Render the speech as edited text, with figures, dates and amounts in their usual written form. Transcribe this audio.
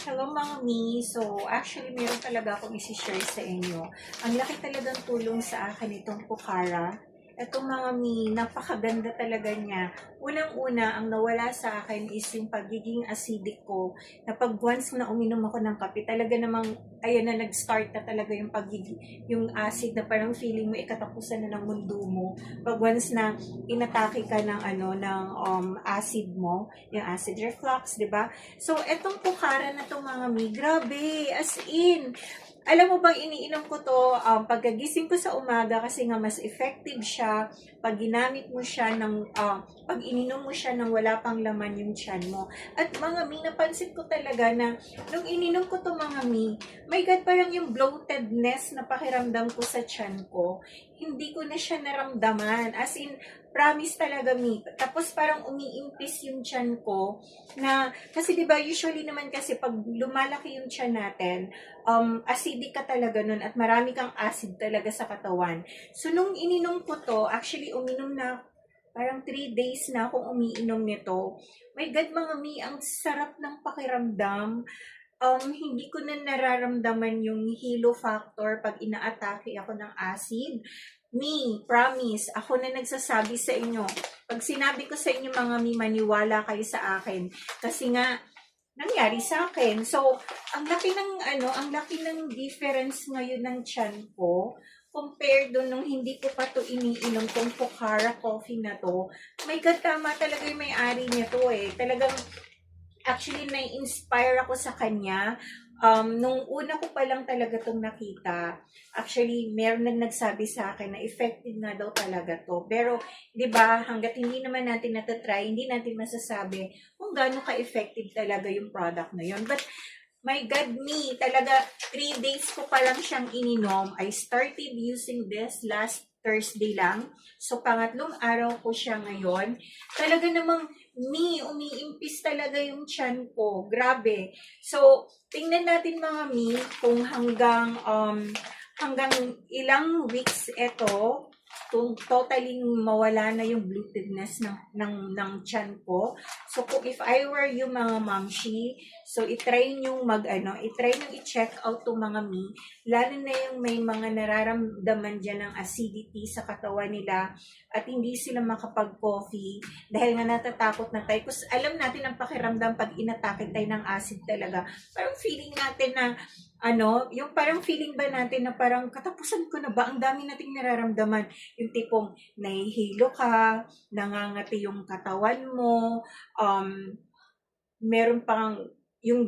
Hello mga mi. So, actually, meron talaga akong isi-share sa inyo. Ang laki talagang tulong sa akin itong Pukara. Itong mga mi, napakaganda talaga niya. Unang-una, ang nawala sa akin is yung pagiging acidic ko. Na pag once na uminom ako ng kape, talaga namang, ayan na, nag-start na talaga yung pagiging, yung acid na parang feeling mo ikatapusan na ng mundo mo. Pag once na inatake ka ng, acid mo, yung acid reflux, di ba? So, etong Pukara na to mga mi, grabe, as in, alam mo bang iniinom ko to pagkagising ko sa umaga kasi nga mas effective siya pag ginamit mo siya pag ininom mo siya nang wala pang laman yung tiyan mo. At mga mi, napansin ko talaga na nung ininom ko to mga mi, my God, parang yung bloatedness na pakiramdam ko sa tiyan ko, hindi ko na siya naramdaman. As in, promise talaga mi. Tapos parang umiimpis yung tiyan ko na, kasi diba usually naman kasi pag lumalaki yung tiyan natin, acidic ka talaga nun at marami kang acid talaga sa katawan. So, nung ininom ko to, actually uminom na, parang 3 days na akong umiinom nito. My God, mga mi, ang sarap ng pakiramdam. Hindi ko na nararamdaman yung hilo factor pag inaatake ako ng acid. Me, promise, ako na nagsasabi sa inyo. Pag sinabi ko sa inyo mga mi, maniwala kayo sa akin. Kasi nga, nangyari sa akin. So, ang laki ng difference ngayon ng tiyan ko compared doon nung hindi ko pa to iniinom tong Pukara coffee na to. My God, tama talaga yung may-ari niya to eh. Talagang, actually, na-inspire ako sa kanya. Nung una ko pa lang talaga tong nakita, actually, meron na nagsabi sa akin na effective na daw talaga to. Pero, di ba, hanggat hindi naman natin natatry, hindi natin masasabi kung gaano ka-effective talaga yung product na yun. But, my God, me, talaga, 3 days ko pa lang siyang ininom. I started using this last Thursday lang. So, pangatlong araw ko siya ngayon. Talaga namang, umiimpis talaga yung tiyan ko. Grabe. So, tingnan natin mga mi, kung hanggang ilang weeks ito, kung totally mawala na yung bloatedness ng tiyan ko. So, if I were you mga mamshi, so itry nyo i-check out to mga mi, lalo na yung may mga nararamdaman dyan ng acidity sa katawan nila at hindi sila makapag-coffee dahil nga natatakot na tayo. Kasi alam natin ang pakiramdam pag inatake tayo ng acid talaga. Parang feeling natin na yung parang feeling ba natin na parang katapusan ko na ba? Ang dami nating nararamdaman. Yung tipong nahihilo ka, nangangati yung katawan mo, meron pang yung